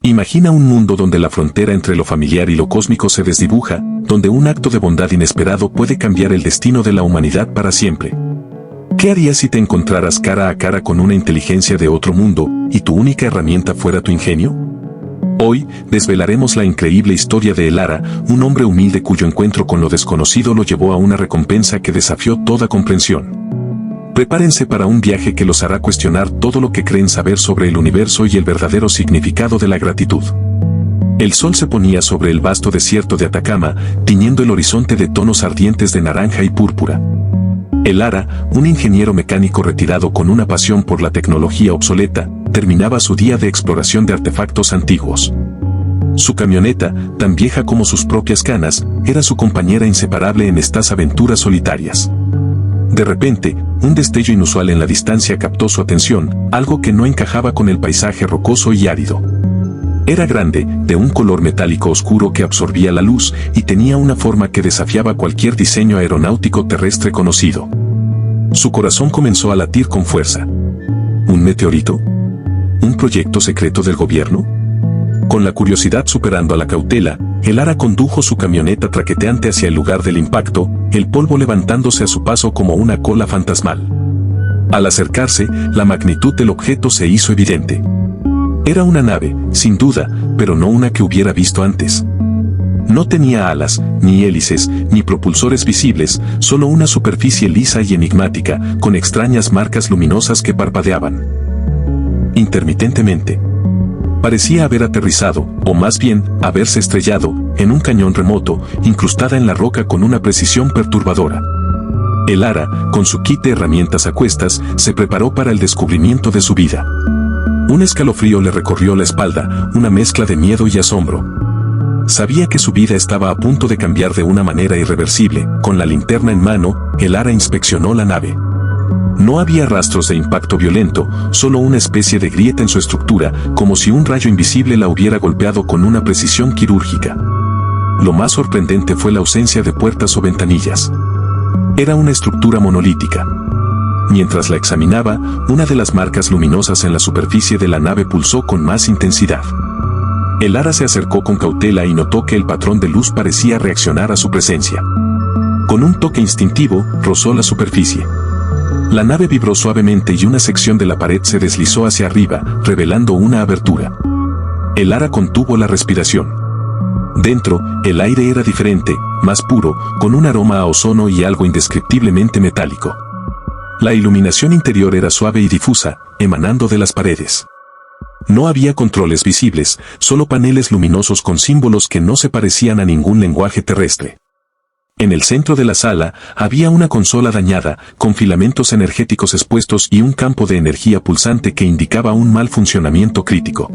Imagina un mundo donde la frontera entre lo familiar y lo cósmico se desdibuja, donde un acto de bondad inesperado puede cambiar el destino de la humanidad para siempre. ¿Qué harías si te encontraras cara a cara con una inteligencia de otro mundo, y tu única herramienta fuera tu ingenio? Hoy, desvelaremos la increíble historia de Elara, un hombre humilde cuyo encuentro con lo desconocido lo llevó a una recompensa que desafió toda comprensión. Prepárense para un viaje que los hará cuestionar todo lo que creen saber sobre el universo y el verdadero significado de la gratitud. El sol se ponía sobre el vasto desierto de Atacama, tiñendo el horizonte de tonos ardientes de naranja y púrpura. Elara, un ingeniero mecánico retirado con una pasión por la tecnología obsoleta, terminaba su día de exploración de artefactos antiguos. Su camioneta, tan vieja como sus propias canas, era su compañera inseparable en estas aventuras solitarias. De repente, un destello inusual en la distancia captó su atención, algo que no encajaba con el paisaje rocoso y árido. Era grande, de un color metálico oscuro que absorbía la luz, y tenía una forma que desafiaba cualquier diseño aeronáutico terrestre conocido. Su corazón comenzó a latir con fuerza. ¿Un meteorito? ¿Un proyecto secreto del gobierno? Con la curiosidad superando a la cautela, Elara condujo su camioneta traqueteante hacia el lugar del impacto, el polvo levantándose a su paso como una cola fantasmal. Al acercarse, la magnitud del objeto se hizo evidente. Era una nave, sin duda, pero no una que hubiera visto antes. No tenía alas, ni hélices, ni propulsores visibles, solo una superficie lisa y enigmática, con extrañas marcas luminosas que parpadeaban intermitentemente. Parecía haber aterrizado, o más bien, haberse estrellado, en un cañón remoto, incrustada en la roca con una precisión perturbadora. Elara, con su kit de herramientas a cuestas, se preparó para el descubrimiento de su vida. Un escalofrío le recorrió la espalda, una mezcla de miedo y asombro. Sabía que su vida estaba a punto de cambiar de una manera irreversible. Con la linterna en mano, Elara inspeccionó la nave. No había rastros de impacto violento, solo una especie de grieta en su estructura, como si un rayo invisible la hubiera golpeado con una precisión quirúrgica. Lo más sorprendente fue la ausencia de puertas o ventanillas. Era una estructura monolítica. Mientras la examinaba, una de las marcas luminosas en la superficie de la nave pulsó con más intensidad. Elara se acercó con cautela y notó que el patrón de luz parecía reaccionar a su presencia. Con un toque instintivo, rozó la superficie. La nave vibró suavemente y una sección de la pared se deslizó hacia arriba, revelando una abertura. Elara contuvo la respiración. Dentro, el aire era diferente, más puro, con un aroma a ozono y algo indescriptiblemente metálico. La iluminación interior era suave y difusa, emanando de las paredes. No había controles visibles, solo paneles luminosos con símbolos que no se parecían a ningún lenguaje terrestre. En el centro de la sala, había una consola dañada, con filamentos energéticos expuestos y un campo de energía pulsante que indicaba un mal funcionamiento crítico.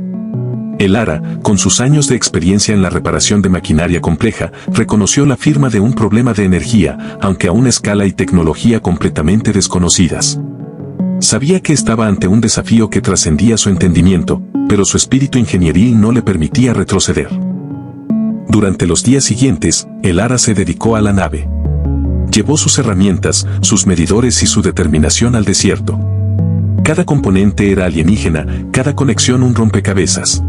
Elara, con sus años de experiencia en la reparación de maquinaria compleja, reconoció la firma de un problema de energía, aunque a una escala y tecnología completamente desconocidas. Sabía que estaba ante un desafío que trascendía su entendimiento, pero su espíritu ingenieril no le permitía retroceder. Durante los días siguientes, Elara se dedicó a la nave. Llevó sus herramientas, sus medidores y su determinación al desierto. Cada componente era alienígena, cada conexión un rompecabezas.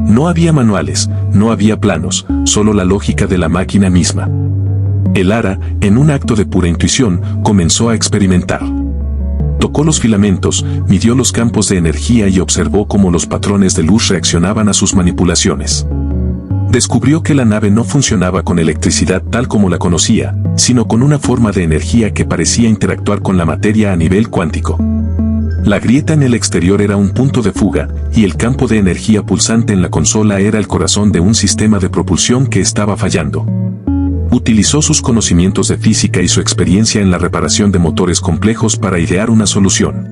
No había manuales, no había planos, solo la lógica de la máquina misma. Elara, en un acto de pura intuición, comenzó a experimentar. Tocó los filamentos, midió los campos de energía y observó cómo los patrones de luz reaccionaban a sus manipulaciones. Descubrió que la nave no funcionaba con electricidad tal como la conocía, sino con una forma de energía que parecía interactuar con la materia a nivel cuántico. La grieta en el exterior era un punto de fuga, y el campo de energía pulsante en la consola era el corazón de un sistema de propulsión que estaba fallando. Utilizó sus conocimientos de física y su experiencia en la reparación de motores complejos para idear una solución.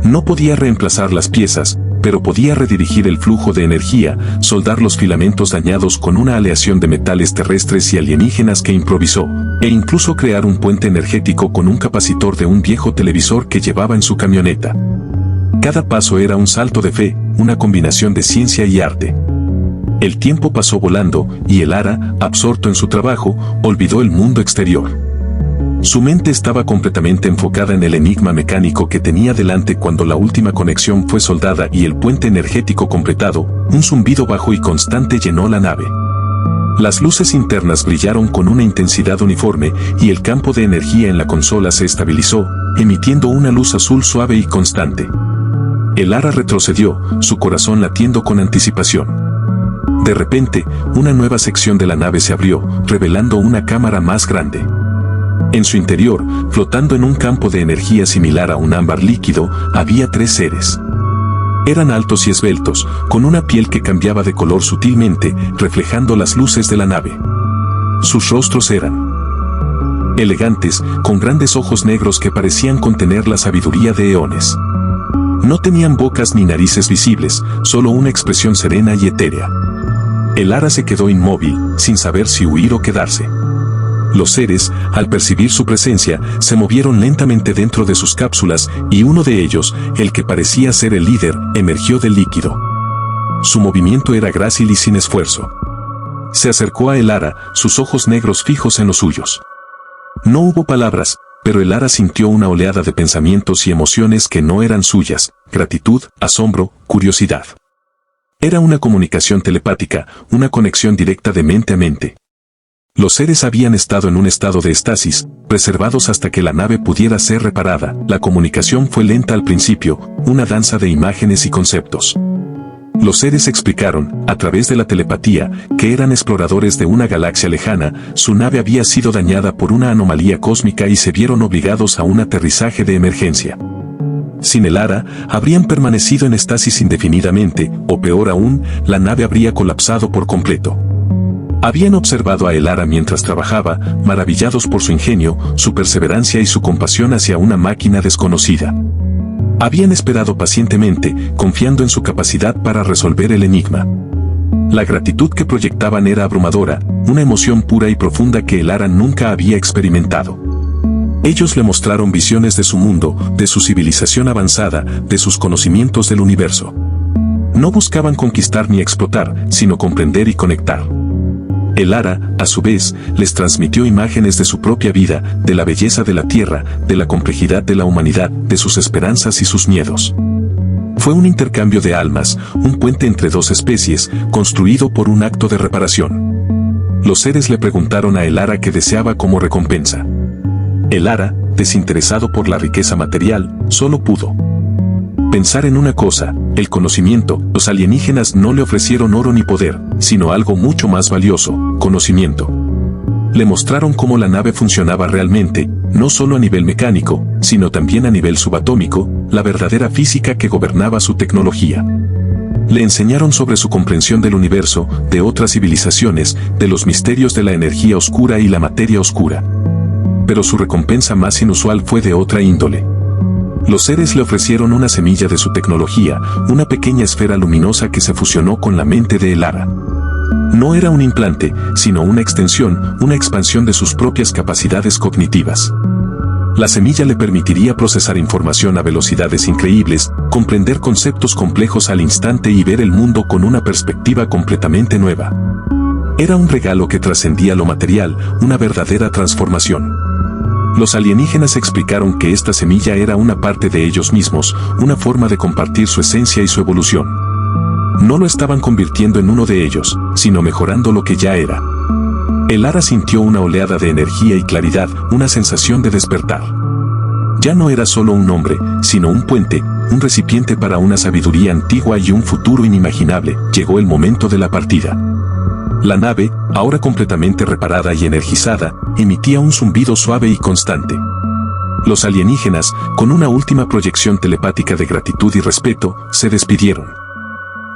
No podía reemplazar las piezas, pero podía redirigir el flujo de energía, soldar los filamentos dañados con una aleación de metales terrestres y alienígenas que improvisó, e incluso crear un puente energético con un capacitor de un viejo televisor que llevaba en su camioneta. Cada paso era un salto de fe, una combinación de ciencia y arte. El tiempo pasó volando, y Elara, absorto en su trabajo, olvidó el mundo exterior. Su mente estaba completamente enfocada en el enigma mecánico que tenía delante cuando la última conexión fue soldada y el puente energético completado. Un zumbido bajo y constante llenó la nave. Las luces internas brillaron con una intensidad uniforme y el campo de energía en la consola se estabilizó, emitiendo una luz azul suave y constante. El Ara retrocedió, su corazón latiendo con anticipación. De repente, una nueva sección de la nave se abrió, revelando una cámara más grande. En su interior, flotando en un campo de energía similar a un ámbar líquido, había 3 seres. Eran altos y esbeltos, con una piel que cambiaba de color sutilmente, reflejando las luces de la nave. Sus rostros eran elegantes, con grandes ojos negros que parecían contener la sabiduría de eones. No tenían bocas ni narices visibles, solo una expresión serena y etérea. El Ara se quedó inmóvil, sin saber si huir o quedarse. Los seres, al percibir su presencia, se movieron lentamente dentro de sus cápsulas y uno de ellos, el que parecía ser el líder, emergió del líquido. Su movimiento era grácil y sin esfuerzo. Se acercó a el Ara, sus ojos negros fijos en los suyos. No hubo palabras, pero el Ara sintió una oleada de pensamientos y emociones que no eran suyas: gratitud, asombro, curiosidad. Era una comunicación telepática, una conexión directa de mente a mente. Los seres habían estado en un estado de estasis, preservados hasta que la nave pudiera ser reparada. La comunicación fue lenta al principio, una danza de imágenes y conceptos. Los seres explicaron, a través de la telepatía, que eran exploradores de una galaxia lejana. Su nave había sido dañada por una anomalía cósmica y se vieron obligados a un aterrizaje de emergencia. Sin el Ara, habrían permanecido en estasis indefinidamente, o peor aún, la nave habría colapsado por completo. Habían observado a el Ara mientras trabajaba, maravillados por su ingenio, su perseverancia y su compasión hacia una máquina desconocida. Habían esperado pacientemente, confiando en su capacidad para resolver el enigma. La gratitud que proyectaban era abrumadora, una emoción pura y profunda que el Ara nunca había experimentado. Ellos le mostraron visiones de su mundo, de su civilización avanzada, de sus conocimientos del universo. No buscaban conquistar ni explotar, sino comprender y conectar. El Ara, a su vez, les transmitió imágenes de su propia vida, de la belleza de la Tierra, de la complejidad de la humanidad, de sus esperanzas y sus miedos. Fue un intercambio de almas, un puente entre dos especies, construido por un acto de reparación. Los seres le preguntaron a el Ara qué deseaba como recompensa. El Ara, desinteresado por la riqueza material, solo pudo pensar en una cosa: el conocimiento. Los alienígenas no le ofrecieron oro ni poder, sino algo mucho más valioso: conocimiento. Le mostraron cómo la nave funcionaba realmente, no solo a nivel mecánico, sino también a nivel subatómico, la verdadera física que gobernaba su tecnología. Le enseñaron sobre su comprensión del universo, de otras civilizaciones, de los misterios de la energía oscura y la materia oscura. Pero su recompensa más inusual fue de otra índole. Los seres le ofrecieron una semilla de su tecnología, una pequeña esfera luminosa que se fusionó con la mente de el Ara. No era un implante, sino una extensión, una expansión de sus propias capacidades cognitivas. La semilla le permitiría procesar información a velocidades increíbles, comprender conceptos complejos al instante y ver el mundo con una perspectiva completamente nueva. Era un regalo que trascendía lo material, una verdadera transformación. Los alienígenas explicaron que esta semilla era una parte de ellos mismos, una forma de compartir su esencia y su evolución. No lo estaban convirtiendo en uno de ellos, sino mejorando lo que ya era. El Ara sintió una oleada de energía y claridad, una sensación de despertar. Ya no era solo un hombre, sino un puente, un recipiente para una sabiduría antigua y un futuro inimaginable. Llegó el momento de la partida. La nave, ahora completamente reparada y energizada, emitía un zumbido suave y constante. Los alienígenas, con una última proyección telepática de gratitud y respeto, se despidieron.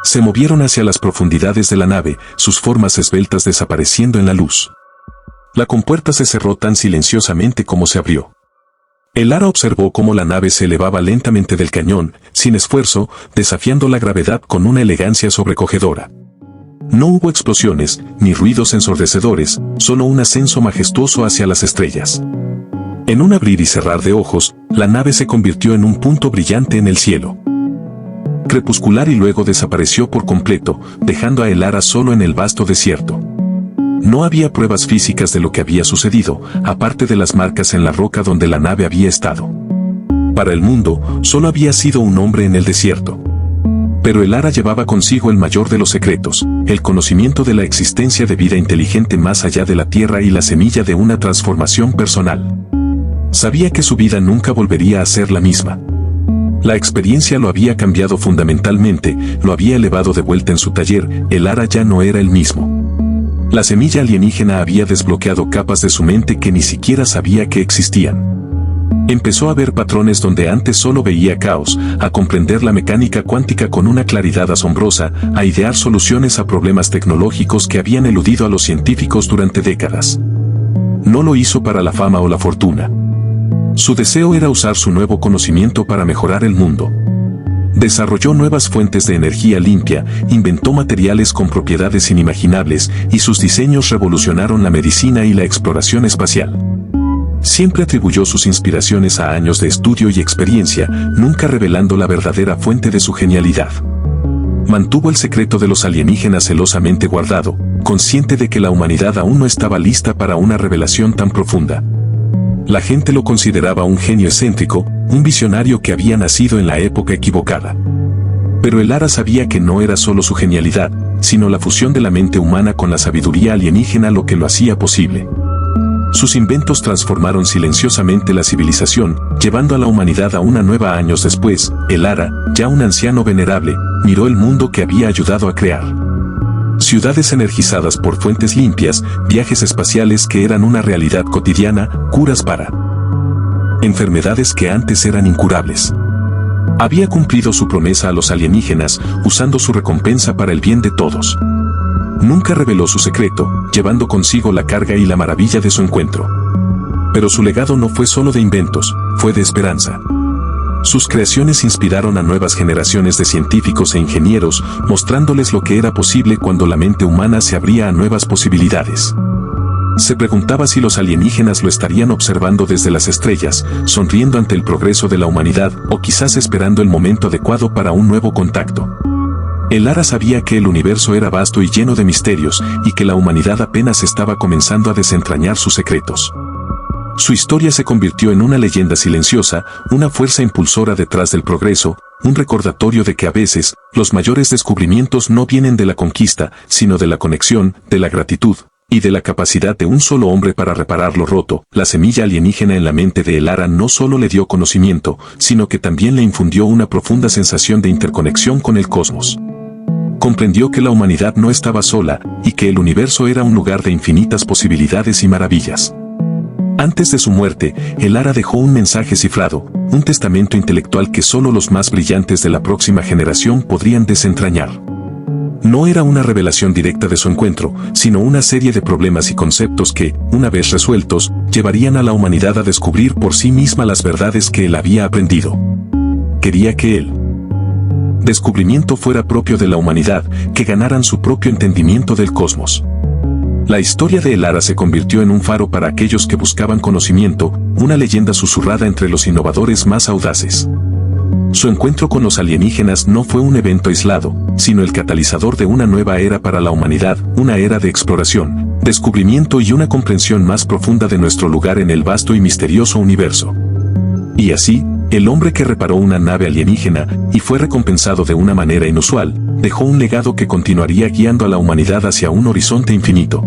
Se movieron hacia las profundidades de la nave, sus formas esbeltas desapareciendo en la luz. La compuerta se cerró tan silenciosamente como se abrió. El Ara observó cómo la nave se elevaba lentamente del cañón, sin esfuerzo, desafiando la gravedad con una elegancia sobrecogedora. No hubo explosiones, ni ruidos ensordecedores, solo un ascenso majestuoso hacia las estrellas. En un abrir y cerrar de ojos, la nave se convirtió en un punto brillante en el cielo crepuscular y luego desapareció por completo, dejando a el Ara solo en el vasto desierto. No había pruebas físicas de lo que había sucedido, aparte de las marcas en la roca donde la nave había estado. Para el mundo, solo había sido un hombre en el desierto. Pero el Ara llevaba consigo el mayor de los secretos, el conocimiento de la existencia de vida inteligente más allá de la Tierra y la semilla de una transformación personal. Sabía que su vida nunca volvería a ser la misma. La experiencia lo había cambiado fundamentalmente, lo había elevado de vuelta en su taller, el Ara ya no era el mismo. La semilla alienígena había desbloqueado capas de su mente que ni siquiera sabía que existían. Empezó a ver patrones donde antes solo veía caos, a comprender la mecánica cuántica con una claridad asombrosa, a idear soluciones a problemas tecnológicos que habían eludido a los científicos durante décadas. No lo hizo para la fama o la fortuna. Su deseo era usar su nuevo conocimiento para mejorar el mundo. Desarrolló nuevas fuentes de energía limpia, inventó materiales con propiedades inimaginables y sus diseños revolucionaron la medicina y la exploración espacial. Siempre atribuyó sus inspiraciones a años de estudio y experiencia, nunca revelando la verdadera fuente de su genialidad. Mantuvo el secreto de los alienígenas celosamente guardado, consciente de que la humanidad aún no estaba lista para una revelación tan profunda. La gente lo consideraba un genio excéntrico, un visionario que había nacido en la época equivocada. Pero el Ara sabía que no era solo su genialidad, sino la fusión de la mente humana con la sabiduría alienígena lo que lo hacía posible. Sus inventos transformaron silenciosamente la civilización, llevando a la humanidad a una nueva. Años después, el Ara, ya un anciano venerable, miró el mundo que había ayudado a crear. Ciudades energizadas por fuentes limpias, viajes espaciales que eran una realidad cotidiana, curas para enfermedades que antes eran incurables. Había cumplido su promesa a los alienígenas, usando su recompensa para el bien de todos. Nunca reveló su secreto, llevando consigo la carga y la maravilla de su encuentro. Pero su legado no fue solo de inventos, fue de esperanza. Sus creaciones inspiraron a nuevas generaciones de científicos e ingenieros, mostrándoles lo que era posible cuando la mente humana se abría a nuevas posibilidades. Se preguntaba si los alienígenas lo estarían observando desde las estrellas, sonriendo ante el progreso de la humanidad, o quizás esperando el momento adecuado para un nuevo contacto. El Ara sabía que el universo era vasto y lleno de misterios, y que la humanidad apenas estaba comenzando a desentrañar sus secretos. Su historia se convirtió en una leyenda silenciosa, una fuerza impulsora detrás del progreso, un recordatorio de que a veces, los mayores descubrimientos no vienen de la conquista, sino de la conexión, de la gratitud, y de la capacidad de un solo hombre para reparar lo roto. La semilla alienígena en la mente de el Ara no solo le dio conocimiento, sino que también le infundió una profunda sensación de interconexión con el cosmos. Comprendió que la humanidad no estaba sola, y que el universo era un lugar de infinitas posibilidades y maravillas. Antes de su muerte, el Ara dejó un mensaje cifrado, un testamento intelectual que solo los más brillantes de la próxima generación podrían desentrañar. No era una revelación directa de su encuentro, sino una serie de problemas y conceptos que, una vez resueltos, llevarían a la humanidad a descubrir por sí misma las verdades que él había aprendido. Quería que el descubrimiento fuera propio de la humanidad, que ganaran su propio entendimiento del cosmos. La historia de el Ara se convirtió en un faro para aquellos que buscaban conocimiento, una leyenda susurrada entre los innovadores más audaces. Su encuentro con los alienígenas no fue un evento aislado, sino el catalizador de una nueva era para la humanidad, una era de exploración, descubrimiento y una comprensión más profunda de nuestro lugar en el vasto y misterioso universo. Y así, el hombre que reparó una nave alienígena, y fue recompensado de una manera inusual, dejó un legado que continuaría guiando a la humanidad hacia un horizonte infinito.